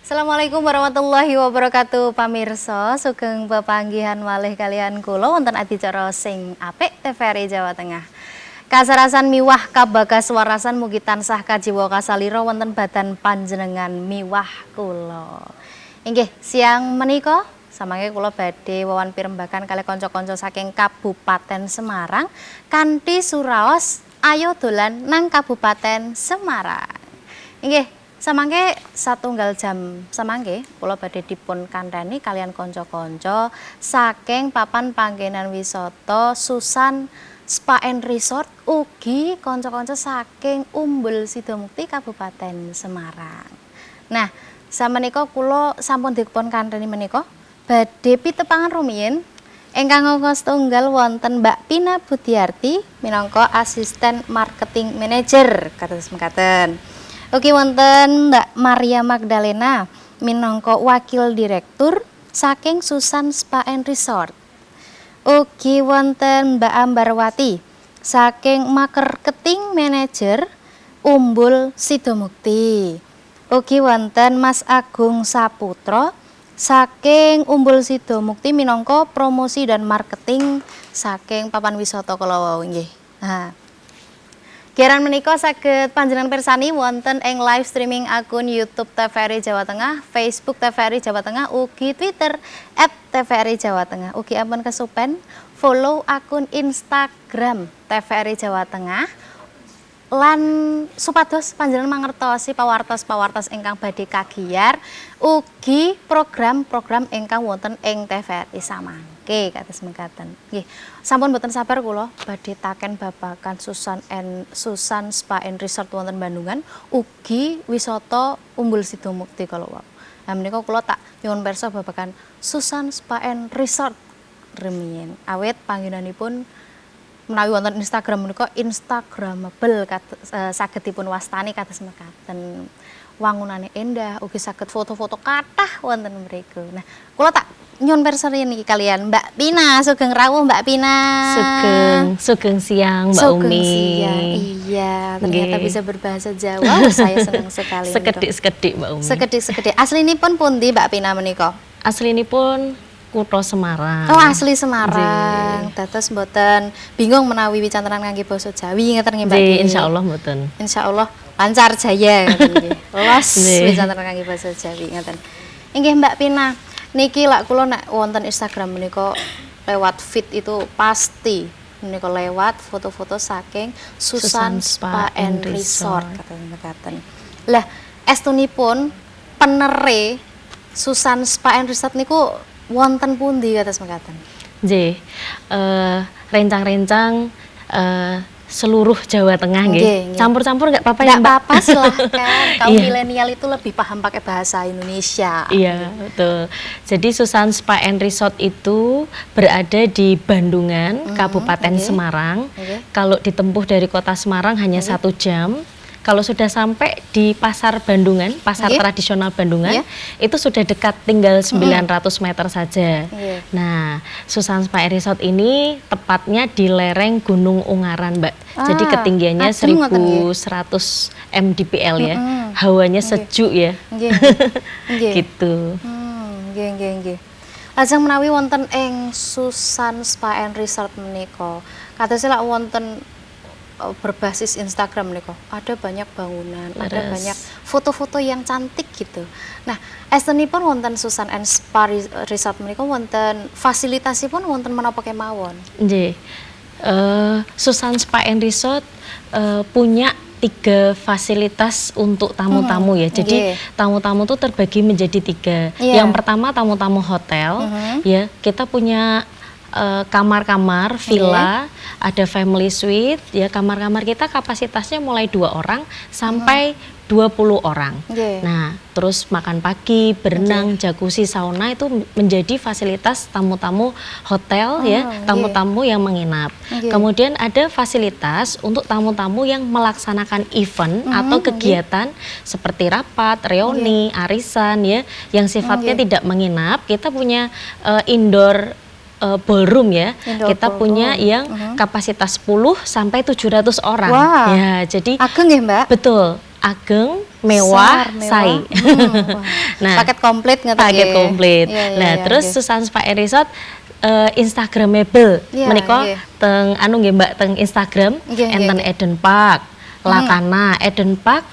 Assalamualaikum warahmatullahi wabarakatuh pamirsa, sugeng pepanggihan malih kalian kula wonten adicara sing apik TVRI Jawa Tengah. Kasarasan miwah kabagas warasan mugi tansah kajiwa kasalira wonten badan panjenengan miwah kula. Inggih, siang menika samangke kula badhe wawan pirembagan kalih kanca-kanca saking Kabupaten Semarang kanthi suraos ayo dolan nang Kabupaten Semarang. Inggih, samangke satunggal jam samangke kula badhe dipun kandhani kalian kanca-kanca saking papan panggenan wisata Susan Spa and Resort ugi kanca-kanca saking Umbul Sidomukti Kabupaten Semarang. Nah, samenika kula sampun dipun kandhani menika badhe pitepangan rumiyin ingkang angka setunggal wonten Mbak Pina Budiarti minangka asisten marketing manager kados mekaten. Ugi wonten Mbak Maria Magdalena minangka wakil direktur saking Susan Spa and Resort. Ugi wonten Mbak Ambarwati saking marketing manager Umbul Sidomukti. Ugi wonten Mas Agung Saputra saking Umbul Sidomukti minangka promosi dan marketing saking papan wisata kala wau nggih. Nah, Kiaran menika saged panjenengan pirsani wonten ing live streaming akun YouTube TVRI Jawa Tengah, Facebook TVRI Jawa Tengah, ugi Twitter @TVRI Jawa Tengah. Ugi ampun kesupen follow akun Instagram TVRI Jawa Tengah lan supados panjenengan mangertosi pawartos-pawartos ingkang badhe kagiyar ugi program-program ingkang wonten ing TVRI samangke kados mekaten. Nggih, sampun boten sabar kula badhe taken babagan Susan Spa and Resort wonten Bandungan ugi wisata Umbul Sidomukti kala wau. Nah menika kula tak nyuwun pirsa babagan Susan Spa and Resort rumiyin awit panggenanipun menawi wonten Instagram menika instagramable saged dipun wastani kados mekaten. Wangunane endah ugi saged foto-foto kathah wonten mriku. Nah, kula tak nyuwun pirsa niki kalian Mbak Pina, sugeng rawuh Mbak Pina. Sugeng siang Mbak Sugeng Umi. Siang. Iya, ternyata bisa berbahasa Jawa. Saya senang sekali. Sekedhik-sekedhik Mbak Umi. Sekedhik-sekedhik. Aslinipun pundi Mbak Pina menika? Aslinipun Kutha Semarang. Oh, asli Semarang. Dados mboten bingung menawi wicantenan ngangge basa Jawi ngeten nggih Mbak. Insyaallah mboten. Insyaallah lancar jaya ngeten nggih. Los wicantenan ngangge basa Jawi ngeten. Inggih Mbak Pina, niki lak kula nek wonten Instagram menika lewat feed itu pasti menika lewat foto-foto saking Susan Spa and Resort katen. Lah, estunipun penere Susan Spa and Resort niku wonten pundi kados mekaten? Nggih. Rencang-rencang seluruh Jawa Tengah nggih. Campur-campur enggak apa-apa ya, Mbak? Enggak apa-apa, silahkan. Kaum milenial itu lebih paham pakai bahasa Indonesia. Iya, betul. Jadi Susan Spa and Resort itu berada di Bandungan, Kabupaten Semarang. Kalau ditempuh dari kota Semarang hanya 1 jam. Kalau sudah sampai di Pasar Bandungan, pasar tradisional Bandungan, itu sudah dekat, tinggal 900 meter saja. Nah, Susan Spa and Resort ini tepatnya di lereng Gunung Ungaran, Mbak. Jadi ketinggiannya 1100 mdpl ya. Hawanya sejuk ya. Gitu. Nggih. Lajeng menawi wonten ing Susan Spa and Resort menika, kados lak wonten berbasis Instagram nih kok, ada banyak bangunan, ada banyak foto-foto yang cantik gitu. Nah, estunipun wonten Susan and Spa Resort menika wonten fasilitasipun wonten menapa kemawon? Nggih. Susan Spa and Resort punya 3 fasilitas untuk tamu-tamu ya. Jadi tamu-tamu itu terbagi menjadi 3. Yang pertama tamu-tamu hotel, ya kita punya kamar-kamar villa, ada family suite ya. Kamar-kamar kita kapasitasnya mulai 2 orang sampai 20 orang. Nah, terus makan pagi, berenang, jacuzzi, sauna itu menjadi fasilitas tamu-tamu hotel ya, tamu-tamu yang menginap. Kemudian ada fasilitas untuk tamu-tamu yang melaksanakan event atau kegiatan seperti rapat, reuni, arisan ya, yang sifatnya tidak menginap. Kita punya indoor ballroom ya. Kita punya yang kapasitas 10 sampai 700 orang. Wah. Ya, jadi ageng ya, Mbak? Betul. Ageng, mewah, Besar, sai. Wah. Nah, Paket komplit nggak paket komplit. Iya, iya, Nah, iya, terus oke. Susan Spa and Resort Instagramable. Iya, Menika iya. teng anu nggih Mbak teng Instagram Iya, iya, enten iya. Eden Park, Lakana, Eden Park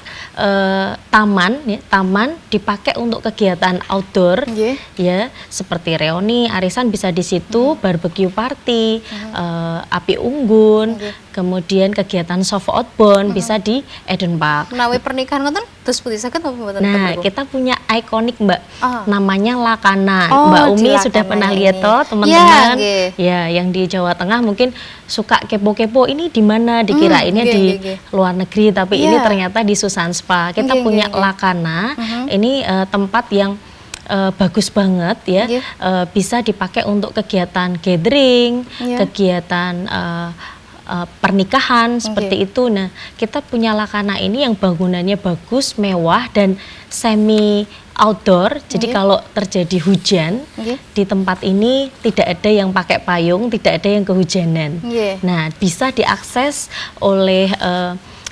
taman ya, taman dipakai untuk kegiatan outdoor Nggih. ya, seperti reuni, arisan bisa di situ, barbecue party, api unggun, Nggih. kemudian kegiatan soft outbound bisa di Eden Park. Menawi pernikahan ngoten terus putih saged apa mboten? Nah, Niku? kita punya ikonik Mbak, Oh. namanya Lakana. Oh, Mbak di Umi Lakana sudah pernah ini. lihat toh Iya, teman-teman, nggih. ya yang di Jawa Tengah mungkin suka kepo-kepo ini di mana, dikirainnya nggih, di nggih, nggih. luar negeri, tapi ini Iya. ternyata di Susan Spa. Kita Nggih, punya nggih, nggih. Lakana, ini tempat yang bagus banget ya, Nggih. bisa dipakai untuk kegiatan gathering, Iya. kegiatan pernikahan seperti itu. Nah, kita punya Lakana ini yang bangunannya bagus, mewah dan semi outdoor. Jadi Nggih. kalau terjadi hujan Nggih. di tempat ini tidak ada yang pakai payung, tidak ada yang kehujanan. Nggih. Nah, bisa diakses oleh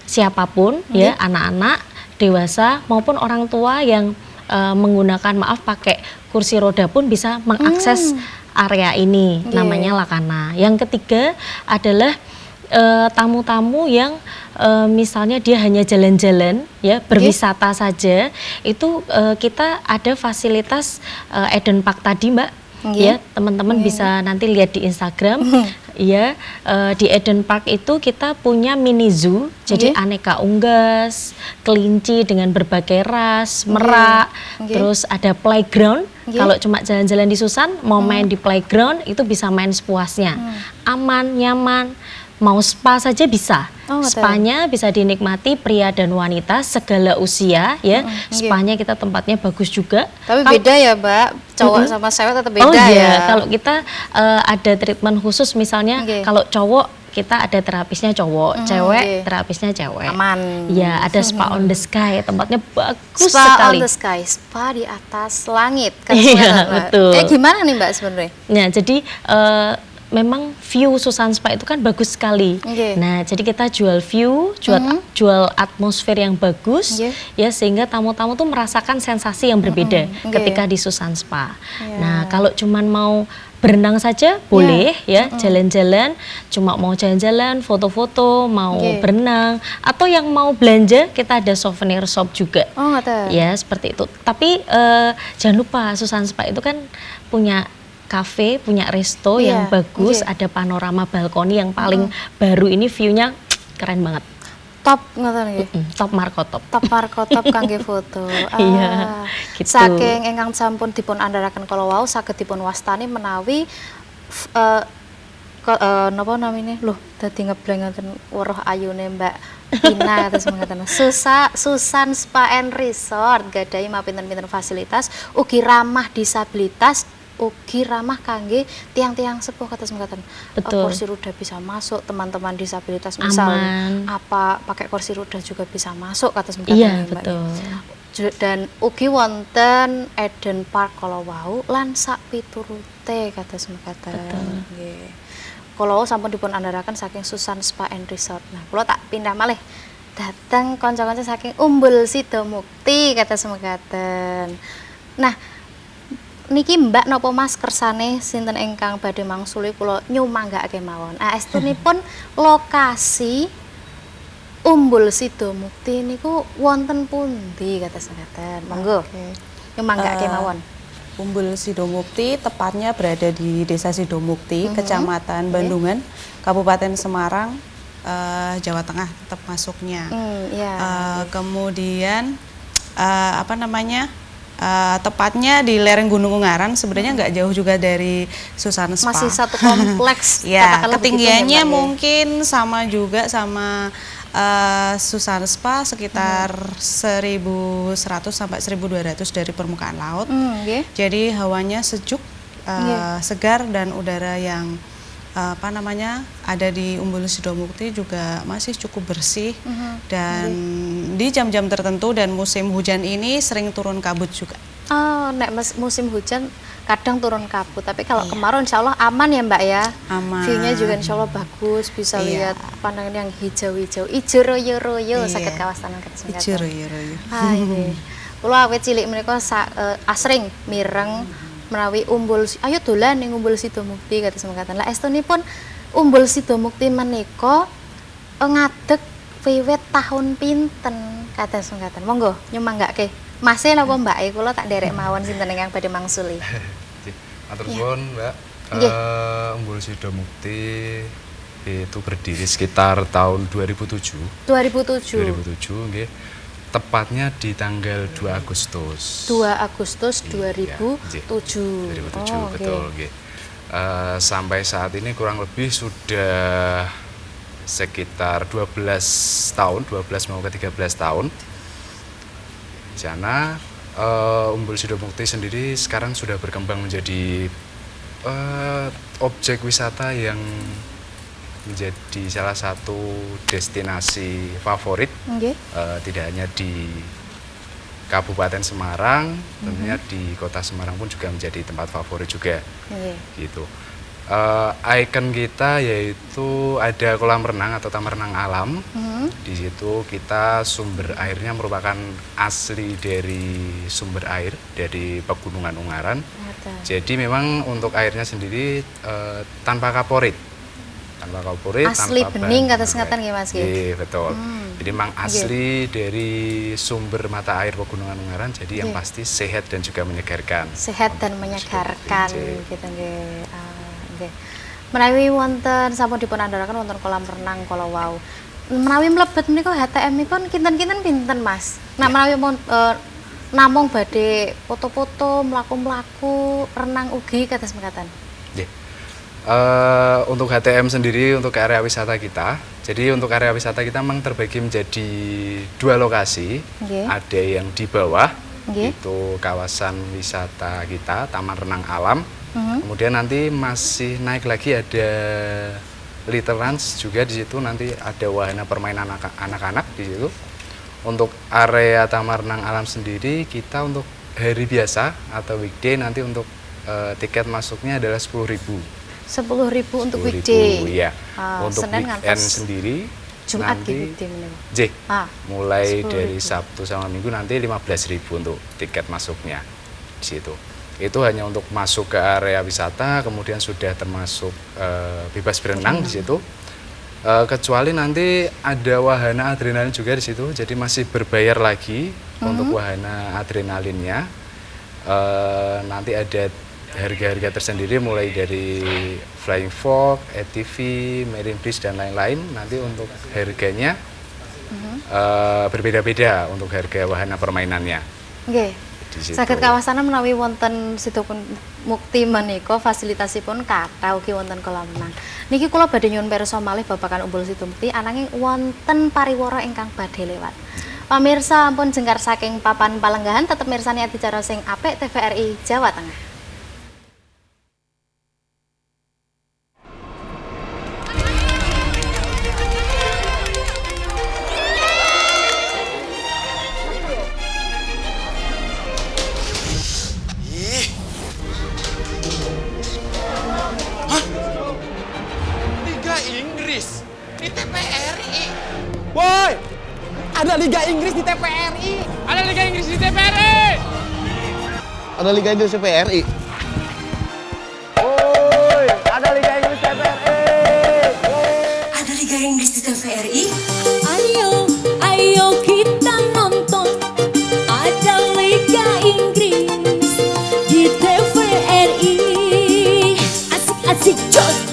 siapapun ya, anak-anak, dewasa maupun orang tua yang menggunakan pakai kursi roda pun bisa mengakses area ini. Nggih. Namanya Lakana. Yang ketiga adalah tamu-tamu yang misalnya dia hanya jalan-jalan ya, berwisata saja, itu kita ada fasilitas Eden Park tadi Mbak. Nggih. Ya, teman-teman bisa nanti lihat di Instagram. Ya, di Eden Park itu kita punya mini zoo, jadi Nggih. aneka unggas, kelinci dengan berbagai ras, merak, Nggih. terus ada playground. Nggih. Kalau cuma jalan-jalan di Susan, mau main di playground itu bisa main sepuasnya, aman, nyaman. Mau spa saja bisa. Oh, ngoten. Spanya bisa dinikmati pria dan wanita segala usia ya. nggih. Spanya kita tempatnya bagus juga. Tapi beda ya, Mbak. Cowok sama cewek tetap beda Oh iya, ya. kalau kita ada treatment khusus misalnya Nggih. kalau cowok kita ada terapisnya cowok, cewek nggih. terapisnya cewek. Aman. Ya, ada spa on the sky, tempatnya bagus Spa sekali. on the sky, spa di atas langit. Iya, sebenarnya, Mbak. betul. Gimana nih Mbak sebenarnya? Nah, jadi memang view Susan Spa itu kan bagus sekali. Nggih. Nah, jadi kita jual view, jual atmosfer yang bagus, Nggih. ya sehingga tamu-tamu tuh merasakan sensasi yang berbeda Nggih. ketika di Susan Spa. Iya. Nah, kalau cuman mau berenang saja boleh ya, jalan-jalan, cuma mau jalan-jalan, foto-foto, mau Nggih. berenang, atau yang mau belanja kita ada souvenir shop juga. Oh, ngoten. Ya, seperti itu. Tapi jangan lupa Susan Spa itu kan punya kafe, punya resto Iya, yang bagus, nggih. ada panorama balkoni yang paling baru ini, view-nya keren banget. Top ngoten nggih. Top markotop. Top markotop kangge foto. Iya, gitu. Saking ingkang sampun dipun andharaken kala wau saged dipun wastani menawi napa namine? Loh, dadi ngeblank ngoten weruh ayune Mbak Ina terus mengatakan Susan Spa and Resort gadahi mapinten-pinten fasilitas ugi ramah disabilitas ugi ramah kangge tiang-tiang sepuh kados mengatakan. Betul. Kursi roda bisa masuk, teman-teman disabilitas misal Aman. apa pakai kursi roda juga bisa masuk kados mengatakan. Iya, Mbak. betul. Dan ugi wonten Eden Park kala wau lan sak piturute kados mekaten. Nggih. Kala wau sampun dipun andharaken saking Susan Spa and Resort. Nah, kula tak pindah malih dateng kanca-kanca saking Umbul Sidomukti kados mekaten. Nah, niki Mbak napa Mas kersane sinten ingkang badhe mangsuli kula nyumanggake mawon. Estunipun lokasi Umbul Sidomukti niku wonten pundi kados mekaten. Monggo. Nyumanggake mawon. Umbul Sidomukti tepatnya berada di Desa Sidomukti, Kecamatan Bandungan, Kabupaten Semarang, Jawa Tengah tetap masuknya. Iya. Kemudian apa namanya? Tepatnya di lereng Gunung Ungaran, sebenarnya nggak jauh juga dari Susan Spa. Masih satu kompleks. Ya, katakanlah ketinggiannya begitu, Mbak, ya. mungkin sama juga sama Susan Spa sekitar 1.100 sampai 1.200 dari permukaan laut. Nggih. Jadi hawanya sejuk, segar dan udara yang apa namanya ada di Umbul Sidomukti juga masih cukup bersih dan di jam-jam tertentu dan musim hujan ini sering turun kabut juga. Oh, nek musim hujan kadang turun kabut. Tapi kalau kemarau insya Allah aman ya Mbak ya. Aman. View-nya juga insya Allah bagus, bisa lihat pandangan yang hijau-hijau, ijo royo-royo, saged kawasan Ijo royo-royo. Ah nggih. Kula awet cilik menika asring mireng menawi umbul, ayo dolan ning Umbul Sidomukti kados mekaten. Lah estunipun Umbul Sidomukti menika ngadeg wiwit tahun pinten kados mekaten. Monggo nyumanggake. Masih napa Mbak kula tak derek mawon sinten ingkang badhe mangsuli. Matur suwun, Mbak. Umbul Sidomukti itu berdiri sekitar tahun 2007. 2007. 2007 nggih. Tepatnya di tanggal 2 Agustus. 2 Agustus 2007. 2007 Oh, betul nggih. Sampai saat ini kurang lebih sudah sekitar 12 tahun, 12 mau ke 13 tahun. Di sana Umbul Sidomukti sendiri sekarang sudah berkembang menjadi objek wisata yang menjadi salah satu destinasi favorit, tidak hanya di Kabupaten Semarang, tentunya di Kota Semarang pun juga menjadi tempat favorit juga, gitu. Ikon kita yaitu ada kolam renang atau taman renang alam. Di situ kita sumber airnya merupakan asli dari sumber air dari Pegunungan Ungaran. Jadi memang untuk airnya sendiri tanpa kaporit. Asli tanpa bening kata sengatan nggih Mas nggih. Iya, betul. Jadi memang asli dari sumber mata air Pegunungan Ungaran, jadi yang pasti sehat dan juga menyegarkan. Sehat dan menyegarkan gitu nggih. Menawi wonten sampun dipun andharaken wonten kolam renang kala wau. Menawi mlebet menika HTM-ipun kinten-kinten pinten Mas? Nah menawi namung badhe foto-foto, mlaku-mlaku, renang ugi kados mekaten. Nggih. Untuk HTM sendiri untuk area wisata kita. Jadi untuk area wisata kita memang terbagi menjadi 2 lokasi. Ada yang di bawah, itu kawasan wisata kita, Taman Renang Alam. Kemudian nanti masih naik lagi ada Little Ranch juga di situ, nanti ada wahana permainan anak-anak di situ. Untuk area Taman Renang Alam sendiri kita untuk hari biasa atau weekday nanti untuk tiket masuknya adalah 10.000. 10.000 untuk weekday. Iya. Untuk Senin weekend sendiri Jumat nanti weekday menika. mulai dari Sabtu sama Minggu nanti 15.000 untuk tiket masuknya di situ. Itu hanya untuk masuk ke area wisata, kemudian sudah termasuk bebas berenang di situ. Kecuali nanti ada wahana adrenalin juga di situ, jadi masih berbayar lagi untuk wahana adrenalinnya. Nanti ada harga-harga tersendiri mulai dari Flying Fox, ATV, Marine Bridge dan lain-lain. Nanti untuk harganya berbeda-beda untuk harga wahana permainannya. Nggih. Saged kawasan menawi wonten Sidomukti menika fasilitasipun kathah ugi wonten kolam renang. Niki kula badhe nyuwun pirsa malih babagan Umbul Sidomukti ananging wonten pariwara ingkang badhe lewat. Pamirsa ampun jengkar saking papan palenggahan tetep mirsani adicara sing apik TVRI Jawa Tengah. Woi, ada Liga Inggris di TVRI. Ada Liga Inggris di TVRI. Ada Liga Inggris di TVRI. Woi, ada Liga Inggris di TVRI. Ada Liga Inggris di TVRI. Ayo, ayo kita nonton. Ada Liga Inggris di TVRI. Asik-asik jos.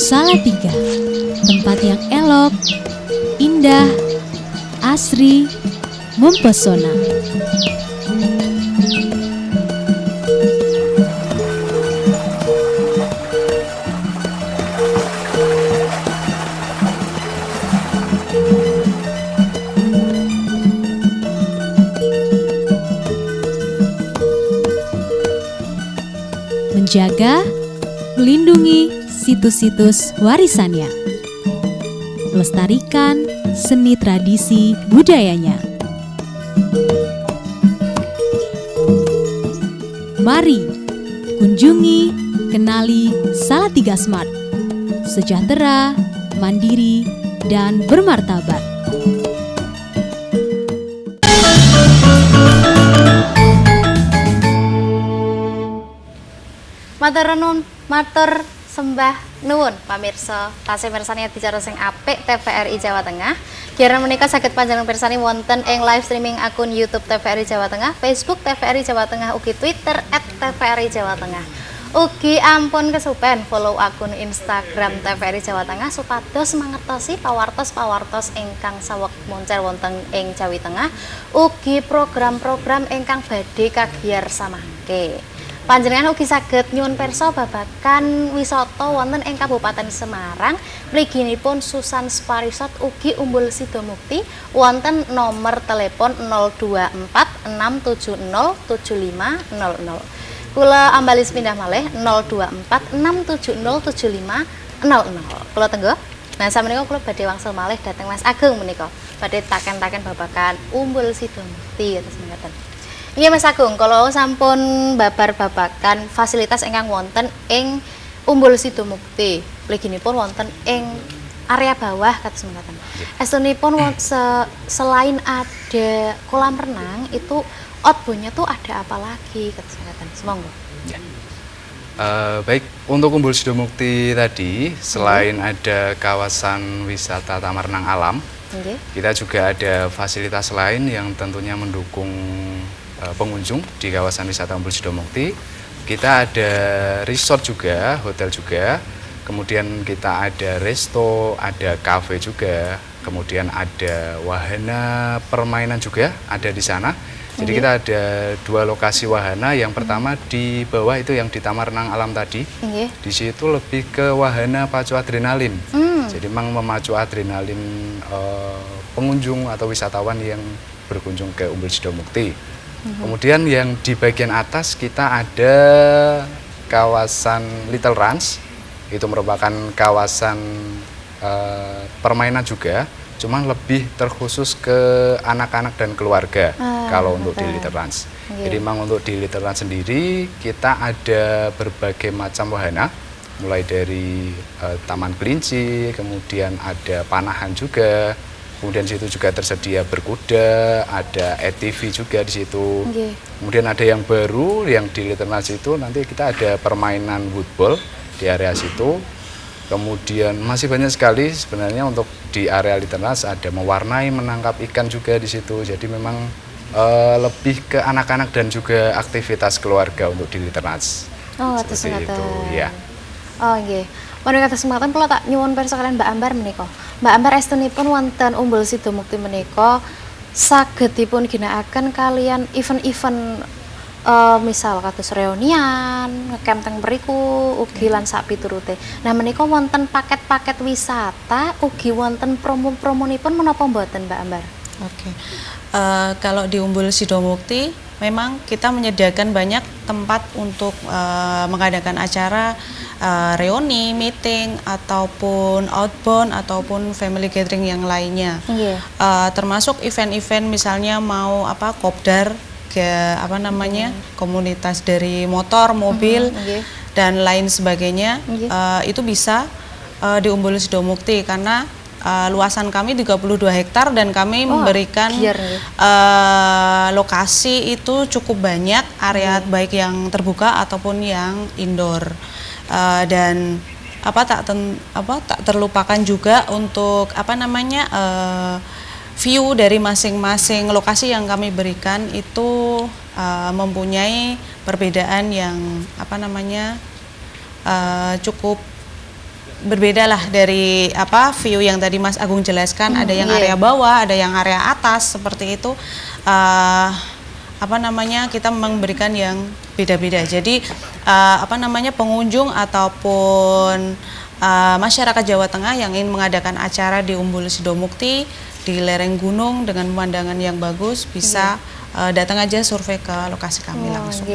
Salatiga, tempat yang elok, indah, asri, mempesona. Menjaga, Melindungi situs-situs warisannya. Melestarikan seni tradisi budayanya. Mari kunjungi, kenali Salatiga Smart. Sejahtera, mandiri, dan bermartabat. Matur sembah nuwun pamirsa tasih mirsani adicara sing apik TVRI Jawa Tengah. Kirana menika saged panjenengan pirsani wonten ing live streaming akun YouTube TVRI Jawa Tengah, Facebook TVRI Jawa Tengah, ugi Twitter @TVRI Jawa Tengah. Ugi ampun kesupen follow akun Instagram TVRI Jawa Tengah supados mangertosi pawartos-pawartos ingkang saweg moncer wonten ing Jawi Tengah, ugi program-program ingkang badhe kagiyar samangke. Panjenengan ugi saged nyuwun pirsa babagan wisata wonten ing Kabupaten Semarang. Mliginipun Susan Spa Resort ugi Umbul Sidomukti wonten nomor telepon 024 670 7500. Kula ambalis pindah malih 024 670 7500. Kula tenggo. Nah, sameneika kula badhe wangsul malih dhateng Mas Agung menika. Badhe taken-taken babagan Umbul Sidomukti terus mekaten. Iya Mas Agung, kalau sampun babar-babakan fasilitas ingkang wonten ing Umbul Sidomukti, mliginipun wonten ing area bawah kados mekaten. Estunipun selain ada kolam renang, itu outbound-nya tuh ada apa lagi kados mekaten. Semonggo. Ya. Baik, untuk Umbul Sidomukti tadi, selain ada kawasan wisata taman renang alam, kita juga ada fasilitas lain yang tentunya mendukung pengunjung di kawasan wisata Umbul Sidomukti. Kita ada resort juga, hotel juga, kemudian kita ada resto, ada cafe juga, kemudian ada wahana permainan juga ada di sana. Jadi kita ada 2 lokasi wahana. Yang pertama di bawah itu yang di Taman Renang Alam tadi. Di situ lebih ke wahana pacu adrenalin. Jadi memang memacu adrenalin pengunjung atau wisatawan yang berkunjung ke Umbul Sidomukti. Kemudian yang di bagian atas kita ada kawasan Little Ranch. Itu merupakan kawasan permainan juga, cuman lebih terkhusus ke anak-anak dan keluarga kalau untuk di Little Ranch. Jadi memang untuk di Little Ranch sendiri kita ada berbagai macam wahana, mulai dari taman kelinci, kemudian ada panahan juga. Kemudian di situ juga tersedia berkuda, ada ATV juga di situ. Kemudian ada yang baru, yang di Little Ranch itu nanti kita ada permainan woodball di area situ. Kemudian masih banyak sekali sebenarnya untuk di area Little Ranch, ada mewarnai, menangkap ikan juga di situ. Jadi memang lebih ke anak-anak dan juga aktivitas keluarga untuk di Little Ranch. Oh, seperti itu, ya. Oh, nggih. Pada kata sematan kula tak nyuwun pirsa kalian Mbak Ambar menika. Mbak Ambar estunipun wonten Umbul Sidomukti menika sagedipun ginakaken kalian event-event misal kados reunian, ngecamp teng mriku, ugi lan sak piturute. Nah menika wonten paket-paket wisata, ugi wonten promo-promonipun menapa mboten Mbak Ambar? Oke. Kalau di Umbul Sidomukti memang kita menyediakan banyak tempat untuk mengadakan acara reuni, meeting, ataupun outbound, ataupun family gathering yang lainnya. Termasuk event-event misalnya mau kopdar, komunitas dari motor, mobil, dan lain sebagainya. Itu bisa di Umbul Sidomukti karena luasan kami 32 hektar dan kami memberikan lokasi itu cukup banyak, area baik yang terbuka ataupun yang indoor. Dan tak terlupakan juga untuk view dari masing-masing lokasi yang kami berikan itu mempunyai perbedaan yang cukup berbeda lah dari view yang tadi Mas Agung jelaskan. Ada yang area bawah, ada yang area atas, seperti itu. Kita memberikan yang beda-beda. Jadi pengunjung ataupun masyarakat Jawa Tengah yang ingin mengadakan acara di Umbul Sidomukti di lereng gunung dengan pemandangan yang bagus bisa datang aja survei ke lokasi kami langsung.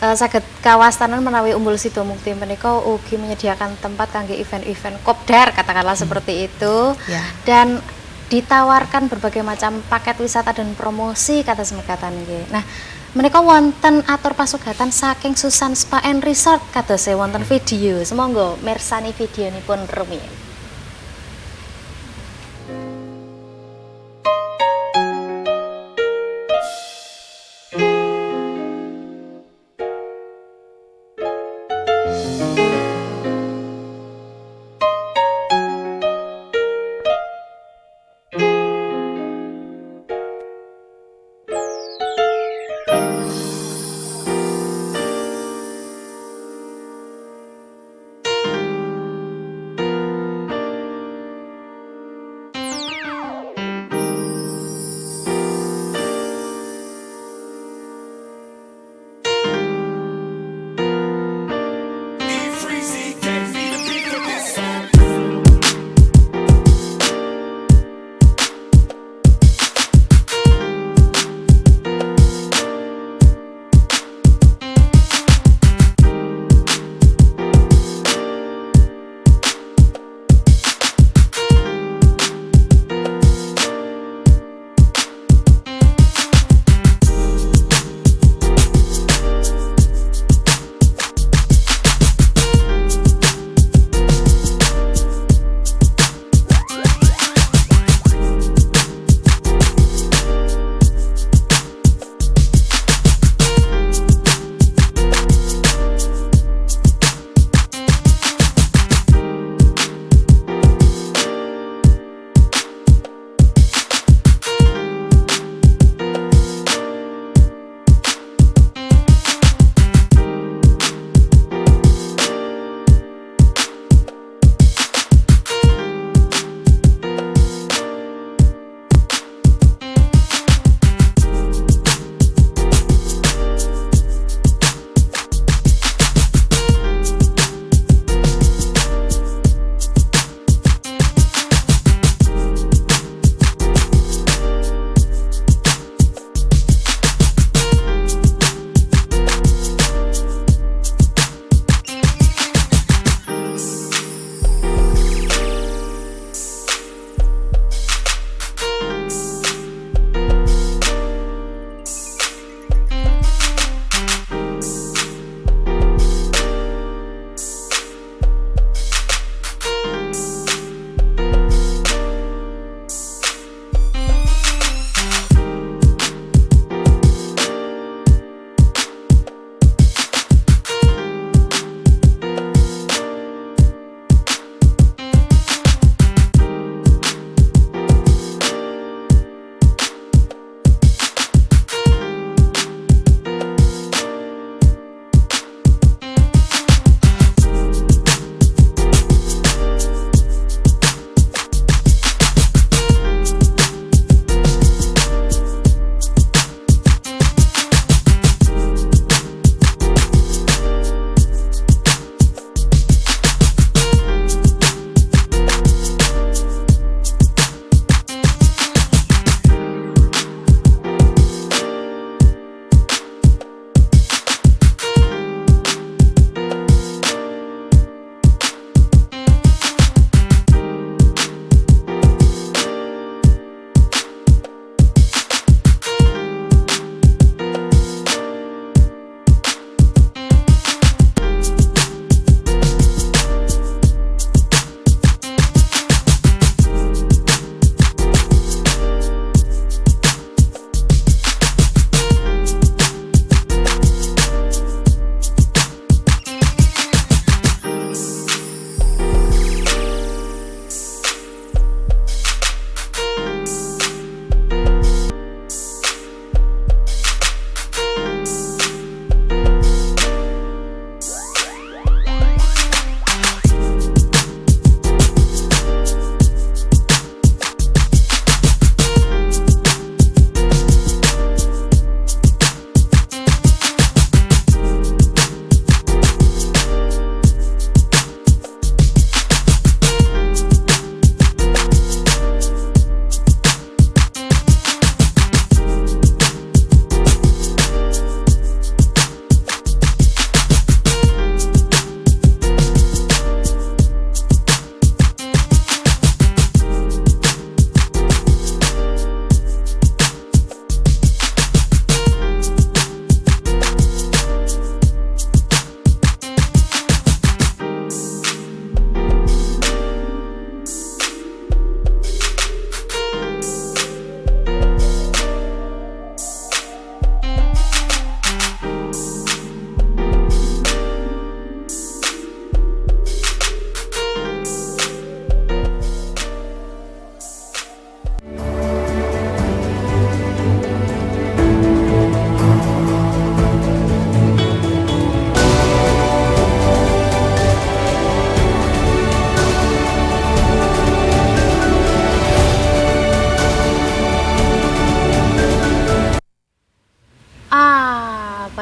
saged kawastanan menawi Umbul Sidomukti menika ugi menyediakan tempat kangge event-event kopdar katakanlah seperti itu. Ya. Dan ditawarkan berbagai macam paket wisata dan promosi kata semekatan nggih. Nah, menika wonten atur pasugatan saking Susan Spa and Resort kados wonten video. Semonggo mirsani videonipun rumiyin.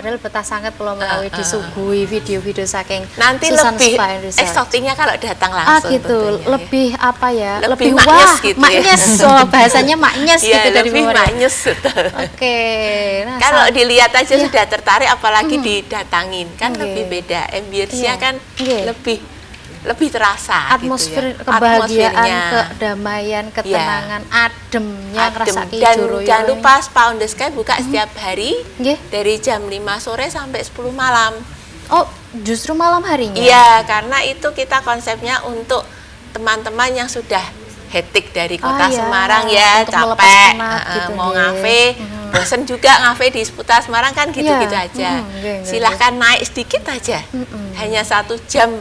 padahal betah sangat kalau melalui disuguhi video-video saking nanti Susan lebih Spa and Resort. eksotiknya kalau datang langsung gitu, tentunya, ya. lebih apa ya? Lebih wah, maknyes gitu ya. maknyes, oh, bahasanya maknyes Iya, gitu dari lebih Mama. maknyes, betul. Oke, nah, Kalau dilihat aja Iya. sudah tertarik, apalagi didatangin kan Oke. lebih beda. Ambience-nya Iya. kan Iya. lebih terasa atmosfer gitu ya. kebahagiaan, Atmosfernya. kedamaian, ketenangan, ademnya Adem. ngerasa Dan joro jangan lupa Spa on the Sky buka setiap hari Nggih. dari jam 5 sore sampai 10 malam. Oh, justru malam harinya. Iya, karena itu kita konsepnya untuk teman-teman yang sudah hektik dari kota iya. Semarang ya, Untuk melepas capek, penat gitu, mau nggih. ngafe, bosen juga ngafe di seputar Semarang kan gitu-gitu Iya, aja. nggih, nggih, Silahkan naik sedikit aja, hanya 1 jam.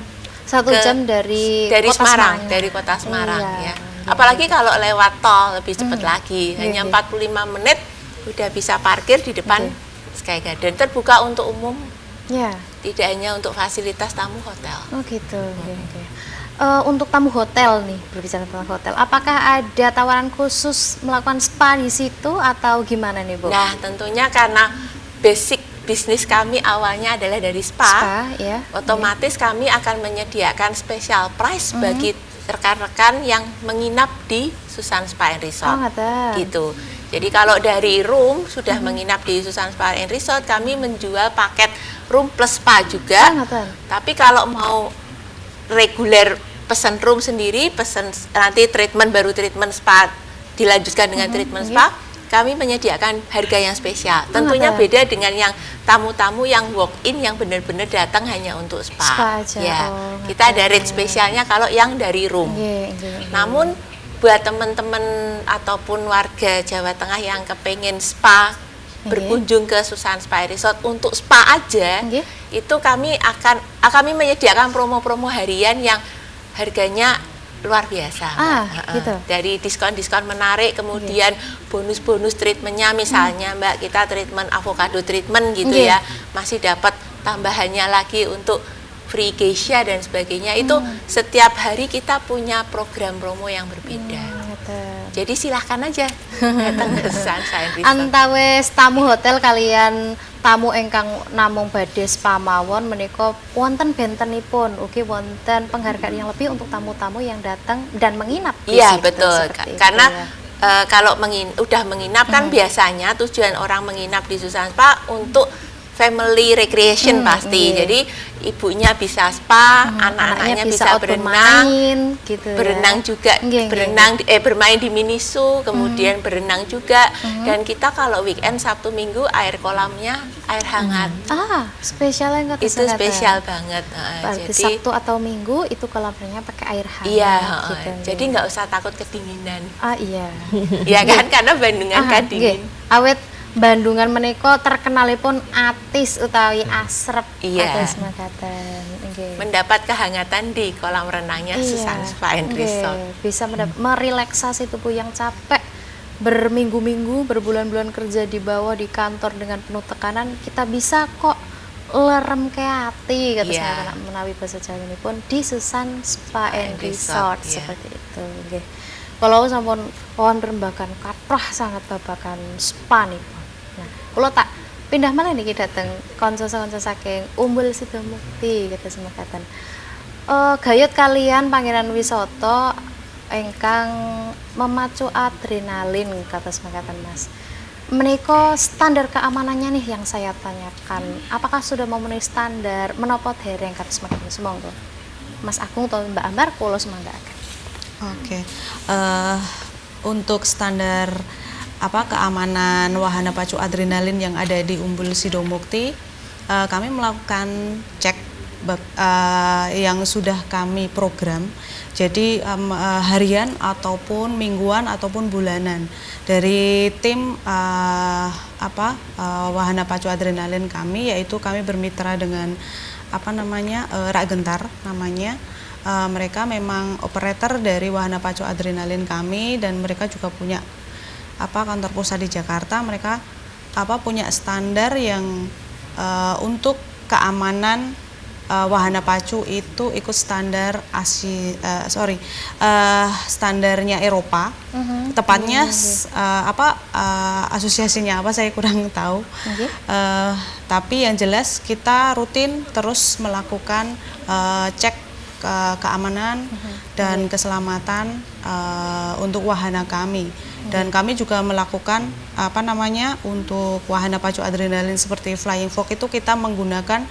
1 jam dari kota Semarang, Semarang. dari kota Semarang Iya, ya. Apalagi kalau lewat tol lebih cepat lagi, iya. hanya 45 menit udah bisa parkir di depan Sky Garden. Terbuka untuk umum, Ya. tidak hanya untuk fasilitas tamu hotel. Oh gitu. Oke. Untuk tamu hotel nih, berbicara tentang hotel, apakah ada tawaran khusus melakukan spa di situ atau gimana nih, Bu? Nah, tentunya karena basic bisnis kami awalnya adalah dari spa, ya. otomatis kami akan menyediakan special price bagi rekan-rekan yang menginap di Susan Spa and Resort. Oh, ngoten. Gitu. Jadi kalau dari room sudah menginap di Susan Spa and Resort, kami menjual paket room plus spa juga. Oh, ngoten. Tapi kalau mau reguler pesan room sendiri, pesan nanti treatment baru treatment spa dilanjutkan dengan treatment spa, kami menyediakan harga yang spesial. Tentunya ngoten. beda dengan yang tamu-tamu yang walk in yang benar-benar datang hanya untuk spa. Spa aja, Ya. oh, Kita ada ngoten. rate spesialnya kalau yang dari room. Nggih. Namun buat teman-teman ataupun warga Jawa Tengah yang kepengen spa, berkunjung ke Susan Spa Resort untuk spa aja, Nggih. itu kami menyediakan promo-promo harian yang harganya luar biasa. Mbak. Gitu. Dari diskon-diskon menarik, kemudian bonus-bonus treatmentnya, misalnya Mbak, kita treatment avocado treatment gitu Nggih. ya, masih dapat tambahannya lagi untuk free geisha dan sebagainya. Itu setiap hari kita punya program promo yang berbeda. Ngoten. Jadi silahkan aja datang ke Susan Spa Resort. Antawis tamu hotel kalian tamu ingkang namung badhe spa mawon menika wonten bentenipun ugi wonten penghargaan yang lebih untuk tamu-tamu yang datang dan menginap di Iya, situ, betul. seperti itu Karena ya. kalau udah menginap kan biasanya tujuan orang menginap di Susan Spa untuk family recreation pasti. iya. Jadi ibunya bisa spa, anak-anaknya bisa out berenang, bermain, gitu berenang ya. juga, Nggih, bermain di minisu, kemudian berenang juga. Dan kita kalau weekend Sabtu Minggu air kolamnya air hangat. Spesialnya nggak Itu spesial banget. Berarti Jadi Sabtu atau Minggu itu kolam renangnya pakai air hangat. iya, gitu, jadi nggih. nggak usah takut kedinginan. Iya. Ya kan, karena Bandungan kan nggih. dingin. Awet Bandungan menika terkenalipun atis utawi asrep Iya. kados makaten. Nggih. Mendapat kehangatan di kolam renangnya Susan Spa and nggih. Resort. Bisa merelaksasi tubuh yang capek berminggu-minggu, berbulan-bulan kerja di bawah di kantor dengan penuh tekanan, kita bisa kok lerem ke hati kata Iya. saya menawi bahasa Jawa ini pun di Susan Spa and Resort iya. seperti itu. Nggih. Kalau sampun wonten bahkan kathah sangat babakan spa nih. Nah, kula tak pindah malah niki dateng kanca-kanca saking Umbul Sidomukti kata semakaten. Gayut kalian Pangeran Wisata ingkang memacu adrenalin kata semakaten Mas. Menika standar keamanannya nih yang saya tanyakan. Apakah sudah memenuhi standar menapa dereng kata semakaten semonggo. Mas Agung atau Mbak Ambar kula semanggaken. Oke. Untuk standar keamanan wahana pacu adrenalin yang ada di Umbul Sidomukti, kami melakukan cek yang sudah kami program. Jadi harian ataupun mingguan ataupun bulanan dari tim wahana pacu adrenalin kami, yaitu kami bermitra dengan Rak Gentar namanya. Mereka memang operator dari wahana pacu adrenalin kami dan mereka juga punya kantor pusat di Jakarta. Mereka punya standar yang untuk keamanan wahana pacu itu ikut standar standarnya Eropa. Tepatnya asosiasinya apa saya kurang tahu. Tapi yang jelas kita rutin terus melakukan cek keamanan dan keselamatan untuk wahana kami. Dan kami juga melakukan untuk wahana pacu adrenalin seperti Flying Fox itu kita menggunakan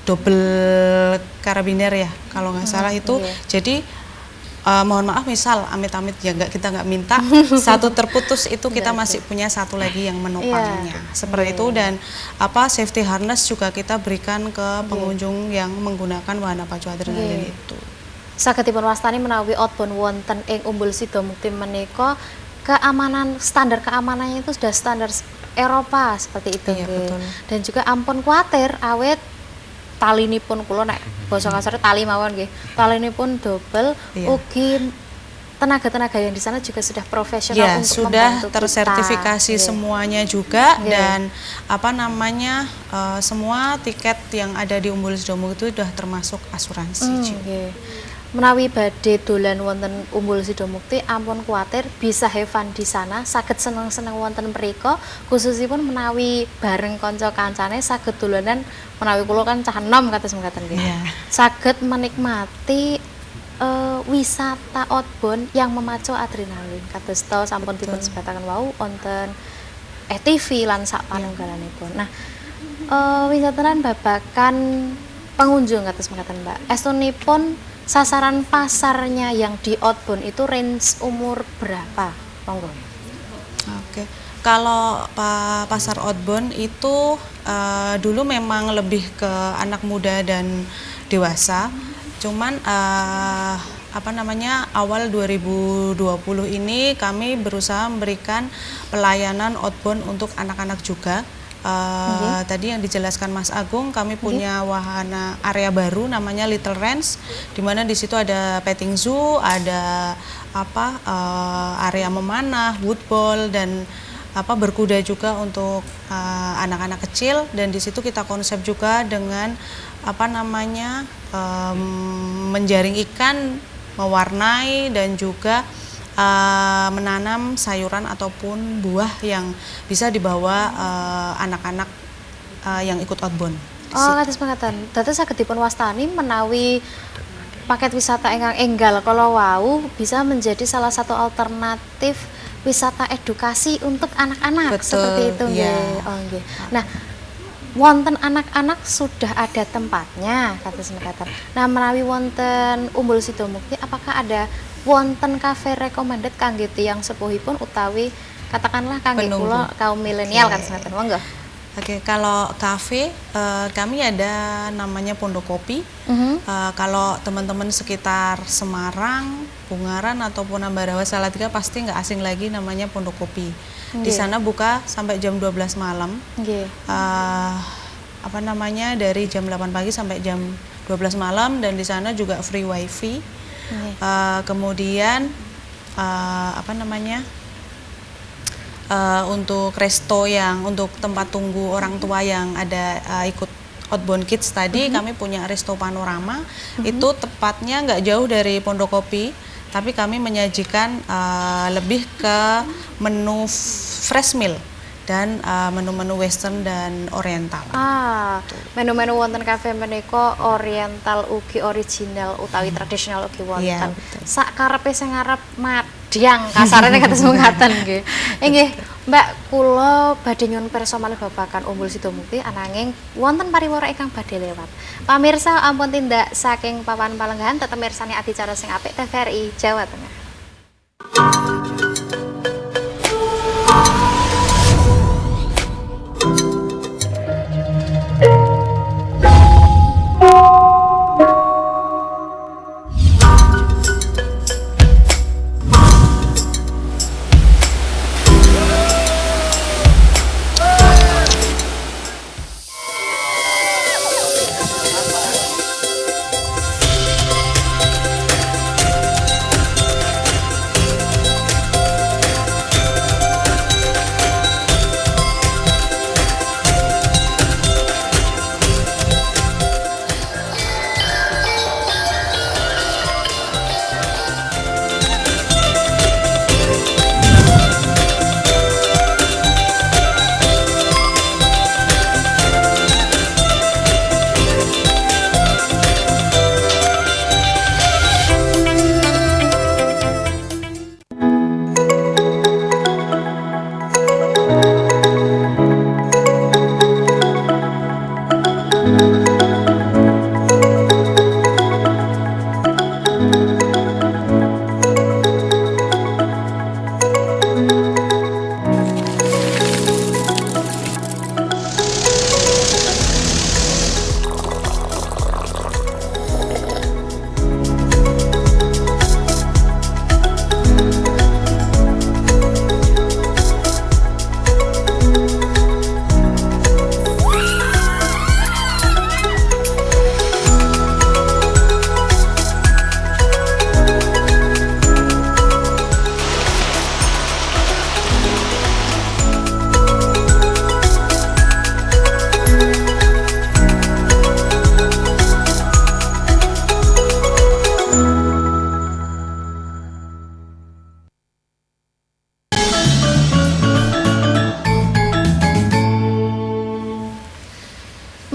double karabiner ya kalau nggak salah itu. Jadi mohon maaf misal amit-amit ya kita nggak minta satu terputus itu kita masih punya satu lagi yang menopangnya seperti itu. Dan safety harness juga kita berikan ke pengunjung yang menggunakan wahana pacu adrenalin itu. Sagedipun wastani menawi outbound wonten ing Umbul Sidomukti menika standar keamanannya itu sudah standar Eropa seperti itu. Iya, betul. Dan juga ampun kuatir awet talinipun kula nek basa kasar tali mawon nggih. Talinipun double ugi tenaga-tenaga yang di sana juga sudah profesional untuk sudah membantu tersertifikasi semuanya juga. Dan semua tiket yang ada di Umbul Sidomukti itu sudah termasuk asuransi. Menawi badhe dolan wonten Umbul Sidomukti ampun kuatir bisa have fun di sana, saged seneng-seneng wonten mriko, khususipun menawi bareng kanca kancane saged dolanan menawi kula kan cah enom kados mekaten nggih. Saged menikmati wisata outbound yang memacu adrenalin kados to sampun dipun sebataken wau wonten ATV lan sak panunggalanipun. Nah, wisatanan babakan pengunjung kados mekaten Mbak. Estunipun sasaran pasarnya yang di outbound itu range umur berapa? Monggo. Oke. Kalau pasar outbound itu dulu memang lebih ke anak muda dan dewasa. Cuman awal 2020 ini kami berusaha memberikan pelayanan outbound untuk anak-anak juga. Tadi yang dijelaskan Mas Agung, kami punya wahana area baru namanya Little Ranch, di mana di situ ada petting zoo, ada area memanah, woodball dan berkuda juga untuk anak-anak kecil. Dan di situ kita konsep juga dengan menjaring ikan, mewarnai dan juga menanam sayuran ataupun buah yang bisa dibawa anak-anak yang ikut outbound. Kados mekaten. Dados sagedipun wastani menawi paket wisata ingkang enggal kala wau bisa menjadi salah satu alternatif wisata edukasi untuk anak-anak. Betul, seperti itu nggih. Nggih. Nah, wonten anak-anak sudah ada tempatnya kados mekaten. Nah, menawi wonten Umbul Sidomukti apakah ada wonten kafe recommended kangge tiyang sepuhipun utawi katakanlah kangge kula kaum milenial kan semeten monggo. Oke, kalau kafe kami ada namanya Pondok Kopi. Kalau teman-teman sekitar Semarang, Bungaran ataupun Ambarawa Salatiga pasti nggak asing lagi namanya Pondok Kopi. Di sana buka sampai jam 12 malam. Dari jam 8 pagi sampai jam 12 malam dan di sana juga free wifi. Kemudian untuk resto yang untuk tempat tunggu orang tua yang ada ikut outbound kids tadi, kami punya resto panorama. Itu tepatnya nggak jauh dari Pondok Kopi, tapi kami menyajikan lebih ke menu fresh meal dan menu-menu western dan oriental. Menu-menu wonten kafe menika oriental ugi original utawi tradisional ugi wonten. Sak karepe sing arep madyang kasarane kados mekaten nggih. Nggih, Mbak, kula badhe nyuwun pirsa malih babakan Umbul Sidomukti ananging wonten pariwara ingkang badhe lewat. Pamirsa ampun tindak saking papan palenggahan tetep mirsani adicara sing apik TVRI Jawa Tengah.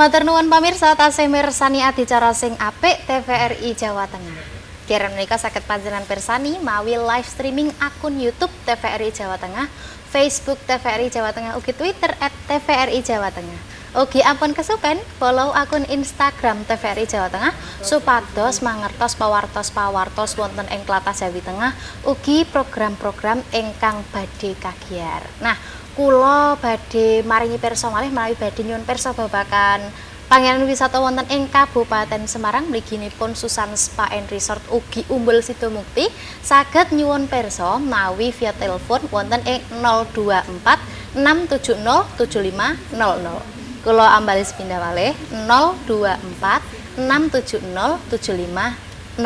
Matur nuwun pamirsa tasih mirsani adicara sing apik TVRI Jawa Tengah. Kirang menika saged panjenengan pirsani mawi live streaming akun YouTube TVRI Jawa Tengah, Facebook TVRI Jawa Tengah, ugi Twitter @TVRI Jawa Tengah. Ugi ampun kesupen follow akun Instagram TVRI Jawa Tengah supados mangertos pawartos-pawartos wonten ing tlatah Jawi Tengah ugi program-program ingkang badhe kagiar. Nah, kula badhe maringi pirsa malih menawi badhe nyuwun pirsa babagan panggenan wisata wonten ing Kabupaten Semarang mliginipun Susan Spa and Resort ugi Umbul Sidomukti saged nyuwun pirsa mawi via telepon wonten ing 024 670 7500. Kula ambali sepindah malih 024 670 7500.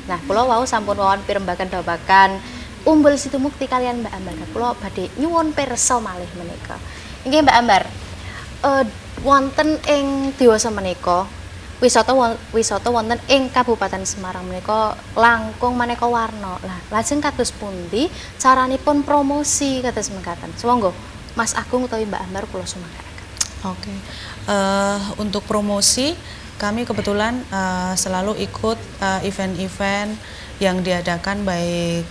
Nah, kula wau sampun wawon pirembagan babagan Umbul Sidomukti kalian Mbak Ambar. Kula badhe nyuwun pirsa malih menika. Inggih Mbak Ambar. Wonten ing diwasa menika wisata wonten ing Kabupaten Semarang menika langkung maneka warna. Lah, lajeng kados pundi caranipun promosi kados mekaten? Sumangga Mas Agung utawi Mbak Ambar kula sumanggaken. Oke. Untuk promosi kami kebetulan selalu ikut event-event yang diadakan baik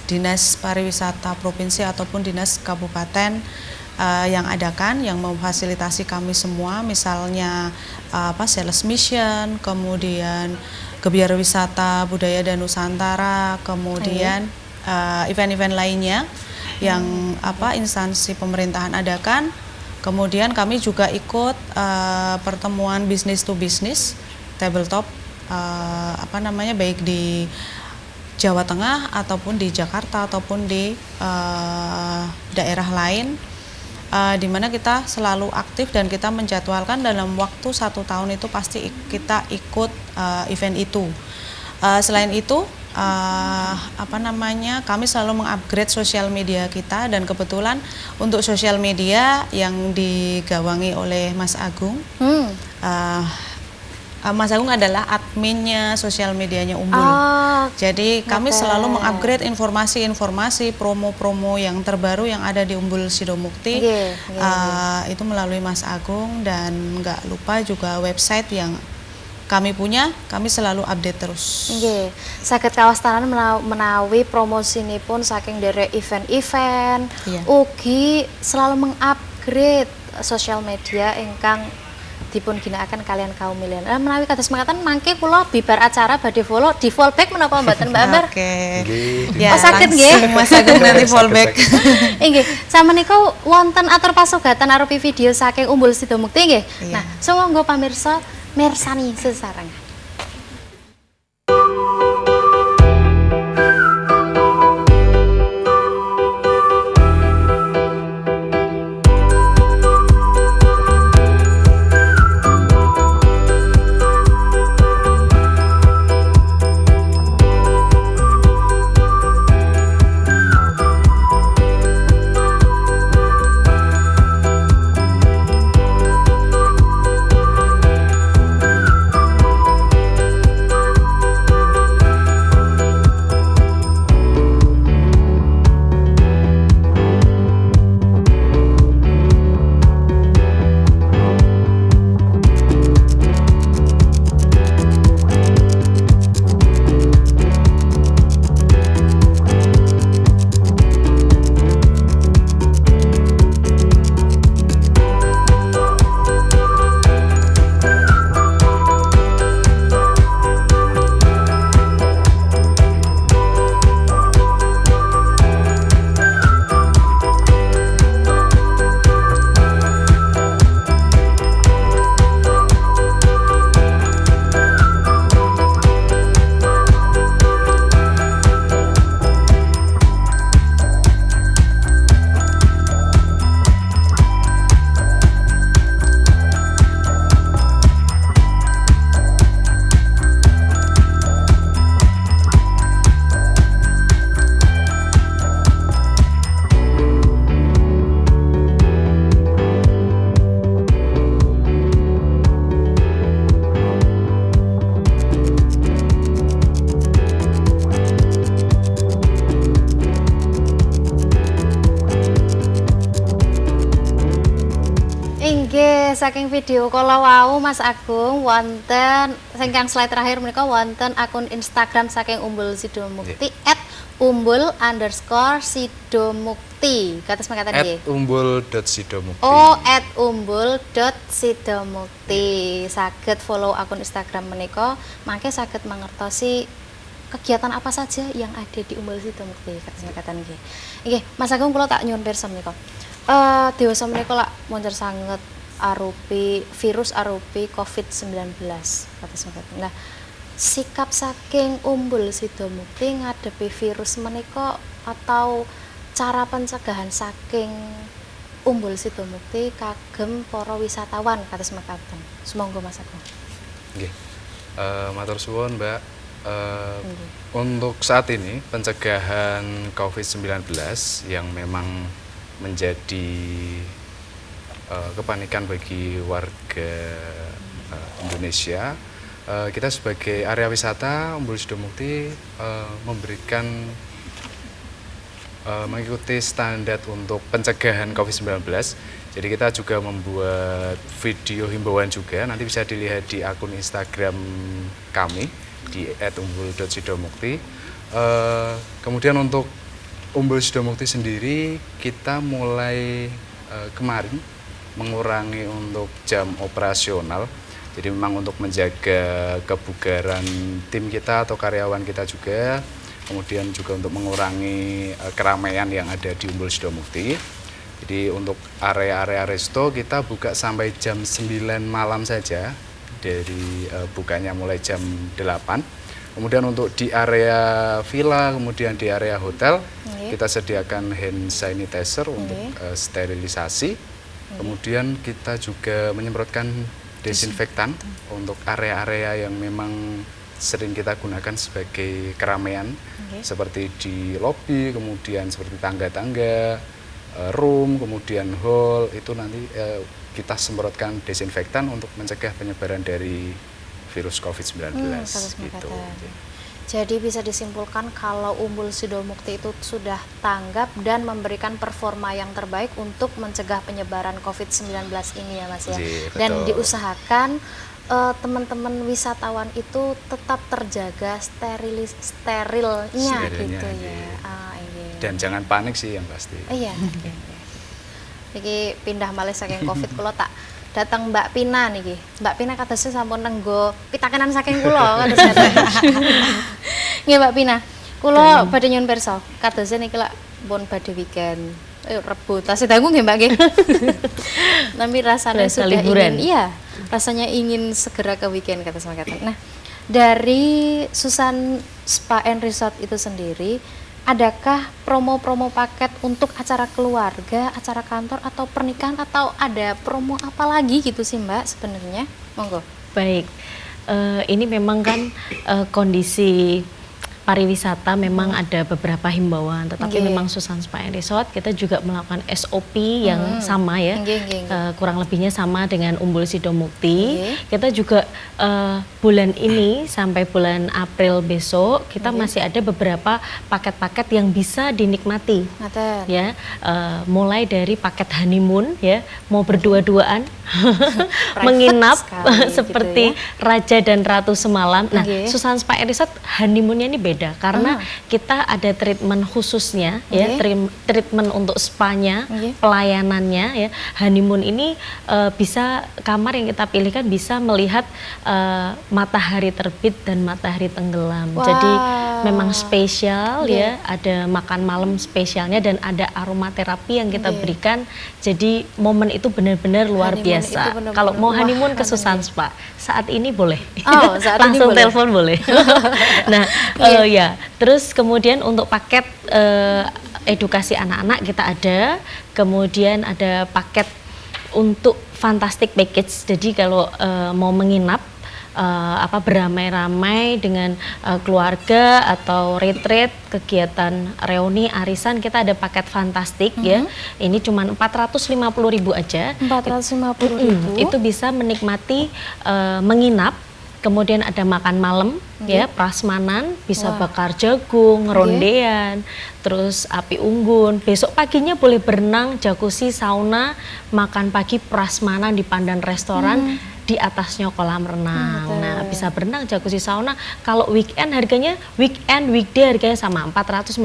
Dinas Pariwisata Provinsi ataupun Dinas Kabupaten yang adakan, yang memfasilitasi kami semua, misalnya sales mission, kemudian Gebiar Wisata Budaya dan Nusantara, kemudian event-event lainnya yang instansi pemerintahan adakan. Kemudian kami juga ikut pertemuan business to business tabletop baik di Jawa Tengah ataupun di Jakarta ataupun di daerah lain, di mana kita selalu aktif dan kita menjadwalkan dalam waktu 1 tahun itu pasti kita ikut event itu. Selain itu kami selalu mengupgrade sosial media kita, dan kebetulan untuk sosial media yang digawangi oleh Mas Agung. Mas Agung adalah adminnya sosial medianya Umbul. Jadi kami selalu mengupgrade informasi-informasi promo-promo yang terbaru yang ada di Umbul Sidomukti. Itu melalui Mas Agung, dan nggak lupa juga website yang kami punya, kami selalu update terus. Nggih, saged kawastanan menawi promosinipun saking derek event-event, ugi selalu mengupgrade sosial media ingkang dipun ginakaken kalian kaum milenial. Menawi kados mekaten mangke kula bibar acara badhe follow di fallback menapa mboten Mbak Ambar? Oke. Ya, saged nggih. Mas Agung nanti fallback. Nggih, samenika wonten atur pasugatan arupi video saking Umbul Sidomukti nggih. Nah, sumangga pamirsa mirsani sesarengan. saking video kala wau Mas Agung wonten singkang slide terakhir menika wonten akun Instagram saking Umbul Sidomukti @umbul_sidomukti. Kados mekaten nggih. @umbul.sidomukti. Oh, @umbul.sidomukti. Saged follow akun Instagram menika, mangke saged mangertosi kegiatan apa saja yang ada di Umbul Sidomukti. Kados mekaten nggih. Nggih, Mas Agung kula tak nyuwun pirsa menika. Dewasa menika lak moncer sanget arupi virus arupi COVID-19 kados mekaten. Nah, sikap saking Umbul Sidomukti ngadepi virus menika atau cara pencegahan saking Umbul Sidomukti kagem para wisatawan kados mekaten. Sumangga Mas Agung. Nggih. Matur suwun, Mbak. Untuk saat ini pencegahan COVID-19 yang memang menjadi kepanikan bagi warga Indonesia, kita sebagai area wisata Umbul Sidomukti memberikan mengikuti standar untuk pencegahan COVID-19. Jadi kita juga membuat video himbauan juga, nanti bisa dilihat di akun Instagram kami di @umbul.sidomukti. Kemudian untuk Umbul Sidomukti sendiri kita mulai kemarin mengurangi untuk jam operasional. Jadi memang untuk menjaga kebugaran tim kita atau karyawan kita juga, kemudian juga untuk mengurangi keramaian yang ada di Umbul Sidomukti. Jadi untuk area-area resto kita buka sampai jam 9 malam saja, dari bukanya mulai jam 8. Kemudian untuk di area villa, kemudian di area hotel, kita sediakan hand sanitizer untuk sterilisasi. Kemudian kita juga menyemprotkan desinfektan untuk area-area yang memang sering kita gunakan sebagai keramaian, seperti di lobi, kemudian seperti tangga-tangga, room, kemudian hall, itu nanti kita semprotkan desinfektan untuk mencegah penyebaran dari virus COVID-19 gitu. Jadi bisa disimpulkan kalau Umbul Sidomukti itu sudah tanggap dan memberikan performa yang terbaik untuk mencegah penyebaran COVID-19 ini ya Mas ya. Dan diusahakan teman-teman wisatawan itu tetap terjaga sterilnya gitu ya. Dan jangan panik sih yang pasti. Iya. Iki pindah malih saking Covid kula tak datang Mbak Pina niki. Mbak Pina katanya sampun nenggo pitakenan saking kula kados ngaten. Nggih Mbak Pina. Kula badhe nyuwun pirsa, kados niki lak pun badhe weekend. Rebo tasih dangu nggih Mbak nggih. Tapi rasanya sudah liburan. Rasanya ingin segera ke weekend kados makaten. Nah, dari Susan Spa and Resort itu sendiri, adakah promo-promo paket untuk acara keluarga, acara kantor, atau pernikahan, atau ada promo apa lagi gitu sih Mbak sebenarnya? Monggo. Baik, ini memang kan kondisi pariwisata memang ada beberapa himbauan, tetapi memang Susan Spa and Resort kita juga melakukan SOP yang sama ya, kurang lebihnya sama dengan Umbul Sidomukti. Kita juga bulan ini sampai bulan April besok kita masih ada beberapa paket-paket yang bisa dinikmati, ya, mulai dari paket honeymoon ya, mau berdua-duaan, menginap seperti gitu ya, raja dan ratu semalam. Nah, Susan Spa and Resort honeymoonnya ini beda karena kita ada treatment khususnya ya, treatment untuk spanya, pelayanannya ya. Honeymoon ini bisa, kamar yang kita pilihkan bisa melihat matahari terbit dan matahari tenggelam. Jadi memang spesial ya, ada makan malam spesialnya dan ada aromaterapi yang kita berikan. Jadi momen itu benar-benar luar biasa. Kalau mau honeymoon ke Susan Spa saat ini boleh, langsung telepon boleh. Nah, ya, terus kemudian untuk paket edukasi anak-anak kita ada, kemudian ada paket untuk fantastic package. Jadi kalau mau menginap beramai-ramai dengan keluarga atau retreat, kegiatan reuni, arisan, kita ada paket fantastik ya. Ini cuma 450.000 aja. 450.000. Itu bisa menikmati menginap kemudian ada makan malam, ya, prasmanan, bisa bakar jagung, rondean, terus api unggun. Besok paginya boleh berenang, jacuzzi, sauna, makan pagi prasmanan di pandan restoran, di atasnya kolam renang. Nah, bisa berenang, jacuzzi, sauna. Kalau weekend harganya, weekday harganya sama 450.000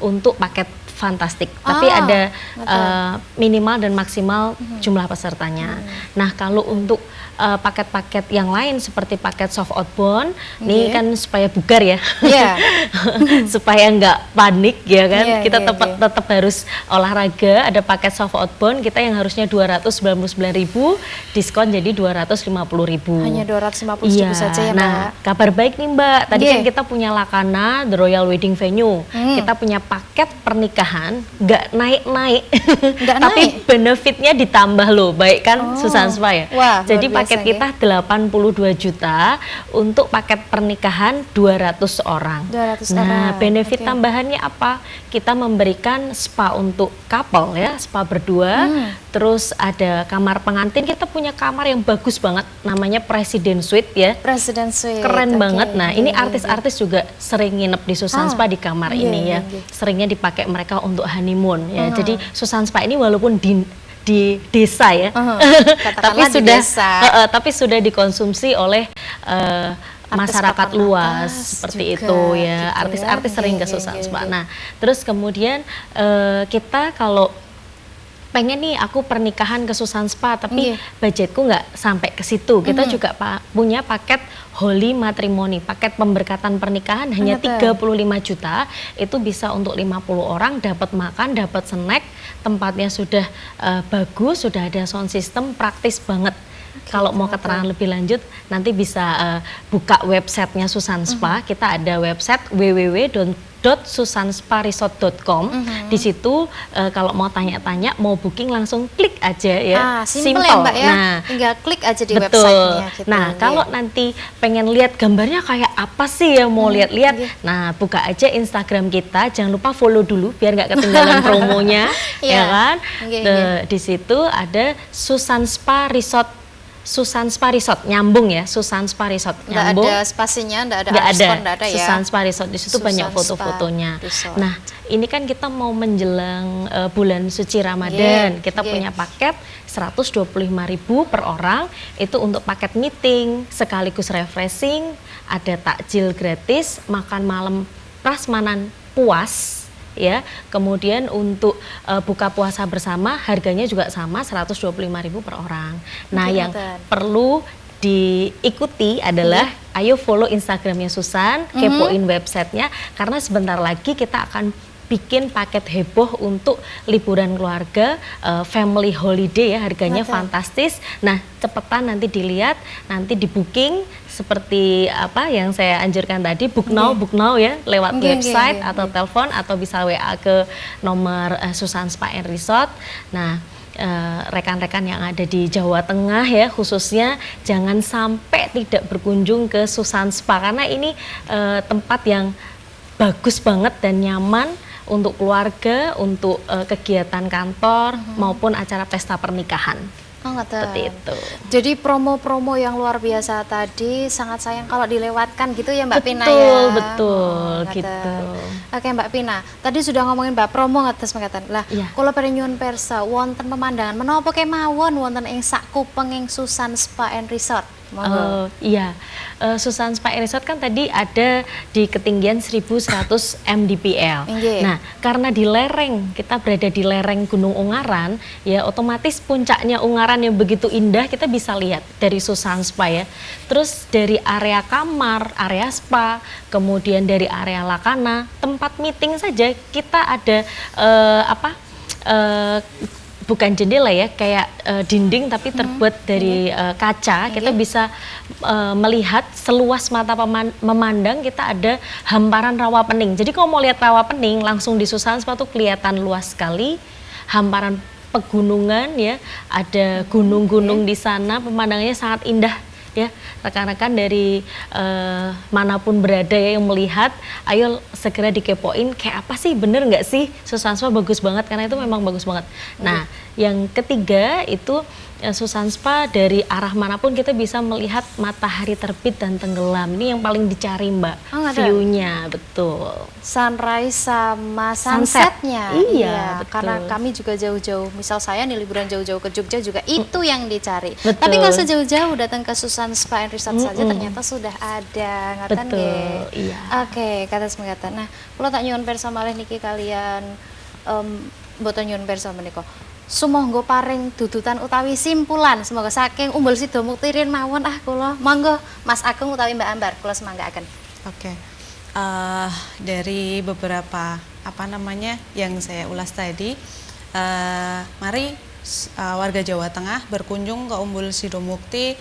untuk paket fantastik, tapi ada minimal dan maksimal jumlah pesertanya. Nah, kalau untuk paket-paket yang lain seperti paket soft outbound, ini kan supaya bugar ya, supaya nggak panik ya kan, kita tetap harus olahraga. Ada paket soft outbound kita yang harusnya 299.000 diskon jadi 250.000. Hanya 250.000 saja ya, Mbak. Nah, kabar baik nih Mbak, tadi kan kita punya Lakana, The Royal Wedding Venue, kita punya paket pernikahan nggak naik-naik, tapi benefitnya ditambah loh, baik kan Susan Spa ya. Wah, jadi paket kita 82 juta untuk paket pernikahan 200 orang. 200 nah, orang. benefit tambahannya apa? Kita memberikan spa untuk couple ya, spa berdua. Terus ada kamar pengantin, kita punya kamar yang bagus banget, namanya President Suite ya. President Suite. Keren banget. Nah, ini artis-artis juga sering nginep di Susan Spa di kamar ini ya. Seringnya dipakai mereka untuk honeymoon ya. Jadi Susan Spa ini walaupun di desa ya, tapi sudah dikonsumsi oleh masyarakat luas seperti itu ya. Artis-artis sering ke Susan Spa. Nah, terus kemudian kita kalau pengen nih aku pernikahan ke Susan Spa tapi budgetku nggak sampai ke situ, kita juga punya paket Holy Matrimony, paket pemberkatan pernikahan hanya 35 juta, itu bisa untuk 50 orang, dapat makan, dapat snack, tempatnya sudah bagus, sudah ada sound system, praktis banget. Kalau mau keterangan lebih lanjut nanti bisa buka websitenya Susan Spa. Kita ada website www.susansparesort.com. Di situ kalau mau tanya-tanya, mau booking langsung klik aja ya. Simple ya Mbak ya. Nah, tinggal klik aja di websitenya. Gitu. Nah, kalau nanti pengen lihat gambarnya kayak apa sih ya, mau lihat-lihat. Nah, buka aja Instagram kita. Jangan lupa follow dulu biar nggak ketinggalan promonya, ya kan. Di situ ada Susan Spa Resort. Susan Spa Resort nyambung ya, Susan Spa Resort nyambung. Nggak ada spasinya, nggak ada ya. Susan Spa Resort di situ banyak foto-fotonya. Nah, ini kan kita mau menjelang bulan suci Ramadan. Kita punya paket 125.000 per orang, itu untuk paket meeting sekaligus refreshing, ada takjil gratis, makan malam prasmanan puas. Ya, kemudian untuk buka puasa bersama harganya juga sama 125.000 per orang. Nah, yang perlu diikuti adalah ayo follow Instagramnya Susan, kepoin websitenya, karena sebentar lagi kita akan bikin paket heboh untuk liburan keluarga, family holiday ya, harganya fantastis. Nah, cepetan nanti dilihat, nanti di booking seperti apa yang saya anjurkan tadi, book now ya, lewat website atau telepon atau bisa WA ke nomor Susan Spa and Resort. Nah, rekan-rekan yang ada di Jawa Tengah ya khususnya jangan sampai tidak berkunjung ke Susan Spa, karena ini tempat yang bagus banget dan nyaman untuk keluarga, untuk kegiatan kantor maupun acara pesta pernikahan. Seperti itu. Jadi promo-promo yang luar biasa tadi sangat sayang kalau dilewatkan gitu ya Mbak Pina ya. Betul gitu. Oke Mbak Pina, tadi sudah ngomongin Mbak promo ngatas mengatakan. Lah, kalau pada nyuwun persa wonten pemandangan menapa kemawon wonten ing sakupeng ing Susan Spa and Resort. Iya, Susan Spa and Resort kan tadi ada di ketinggian 1100 mdpl. Nah, karena di lereng, kita berada di lereng Gunung Ungaran, ya otomatis puncaknya Ungaran yang begitu indah kita bisa lihat dari Susan Spa ya. Terus dari area kamar, area spa, kemudian dari area Lakana, tempat meeting saja kita ada bukan jendela ya, kayak dinding tapi terbuat dari kaca. Kita bisa melihat seluas mata memandang, kita ada hamparan rawa pening. Jadi kalau mau lihat rawa pening langsung di Susan Spa tuh kelihatan luas sekali, hamparan pegunungan ya, ada gunung-gunung di sana, pemandangannya sangat indah. Ya, rekan-rekan dari manapun berada ya yang melihat, ayo segera dikepoin kayak apa sih, bener nggak sih Susan Spa bagus banget, karena itu memang bagus banget. Nah, yang ketiga itu Susan Spa dari arah manapun kita bisa melihat matahari terbit dan tenggelam. Ini yang paling dicari Mbak, view-nya, betul. Sunrise sama Sunset. sunsetnya. Iya, betul. Karena kami juga jauh-jauh, misal saya nih liburan jauh-jauh ke Jogja juga itu yang dicari. Betul. Tapi nggak usah jauh-jauh, datang ke Susan Spa and Resort saja ternyata sudah ada. Ngaten Betul, nggih. iya. Oke, kata semengatan. Nah, kula tak nyuwun pirsa malih niki kalian mboten nyuwun pirsa menika. Sumangga paring dudutan utawi simpulan semoga saking Umbul Sidomukti rin mawon kula. Monggo Mas Agung utawi Mbak Ambar kula semanggaaken. Oke. Dari beberapa yang saya ulas tadi, mari warga Jawa Tengah berkunjung ke Umbul Sidomukti,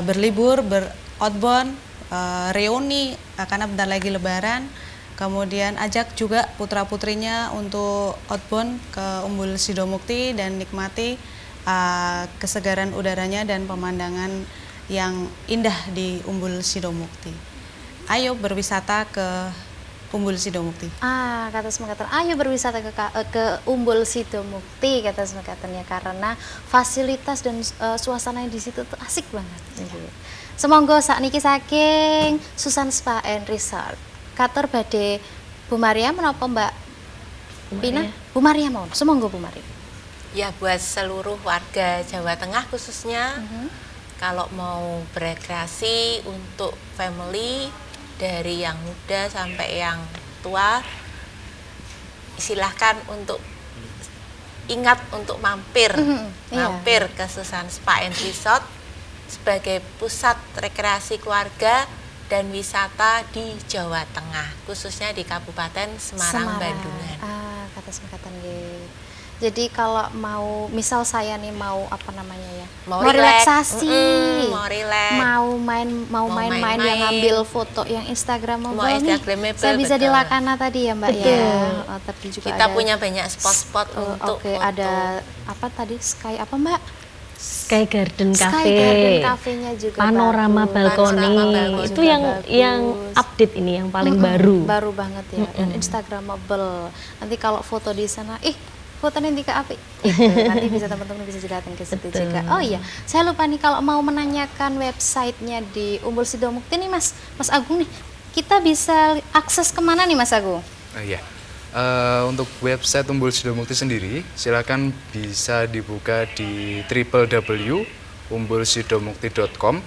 berlibur, beroutbound, reuni karena bentar lagi Lebaran. Kemudian ajak juga putra-putrinya untuk outbound ke Umbul Sidomukti dan nikmati kesegaran udaranya dan pemandangan yang indah di Umbul Sidomukti. Ayo berwisata ke Umbul Sidomukti. Kata semangatan, ayo berwisata ke Umbul Sidomukti kata semangatan ya, karena fasilitas dan suasana di situ tuh asik banget. Semoga sakniki saking Susan Spa and Resort. Katur badhe Bu Maria menapa Mbak Pina? Bu Maria mohon, semoga Bu Maria. Ya, buat seluruh warga Jawa Tengah khususnya, kalau mau berekreasi untuk family dari yang muda sampai yang tua, silahkan untuk ingat untuk mampir ke Susan Spa and Resort sebagai pusat rekreasi keluarga dan wisata di Jawa Tengah, khususnya di Kabupaten Semarang. Bandungan. Kata semangatan nggih. Jadi kalau mau, misal saya nih mau mau relaksasi, mau main-main yang ngambil foto yang Instagramable nih, saya bisa di Lakana tadi ya Mbak ya. Tadi juga kita ada, punya banyak spot-spot untuk foto. Ada apa tadi Sky apa Mbak? Sky Garden Cafe. Sky Garden Cafe-nya juga Panorama balkoni. Itu yang update ini yang paling baru. Baru banget ya, dan Instagramable. Nanti kalau foto di sana, fotonya di ke api. Nanti bisa teman-teman bisa datang ke situ juga. Oh iya, saya lupa nih kalau mau menanyakan websitenya di Umbul Sidomukti nih Mas Agung nih, kita bisa akses kemana nih Mas Agung? Iya. Untuk website Umbul Sidomukti sendiri, silakan bisa dibuka di www.umbulsidomukti.com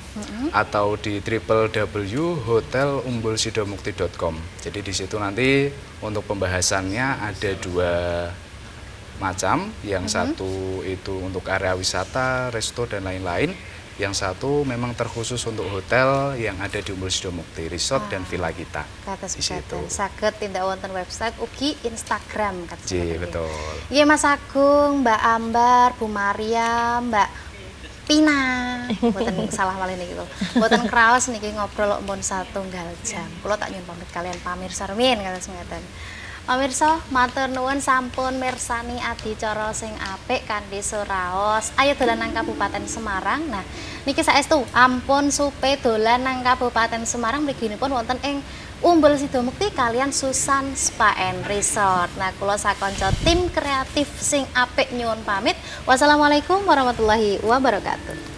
atau di www.hotelumbulsidomukti.com. Jadi di situ nanti untuk pembahasannya ada 2 macam. Yang satu itu untuk area wisata, resto dan lain-lain. Yang satu memang terkhusus untuk hotel yang ada di Umbul Sidomukti, resort dan villa kita. Kata sepatan, saged tindak wonten website ugi Instagram kata Iya, betul. Iya Mas Agung, Mbak Ambar, Bu Maria, Mbak Pina. Mboten salah malih niki lho. Mboten kraos niki ngobrol mun 1 jam. Kula tak nyuwun pamit kalian pamirsa rumiyin kata semeten. Pamirsa, matur nuwun sampun mirsani adicara sing apik kanthi suraos. Ayo dolan nang Kabupaten Semarang. Nah, niki saestu ampun supe dolan nang Kabupaten Semarang mliginipun wonten ing Umbul Sidomukti kalian Susan Spa and Resort. Nah, kula sakonco tim kreatif sing apik nyuwun pamit. Wassalamualaikum warahmatullahi wabarakatuh.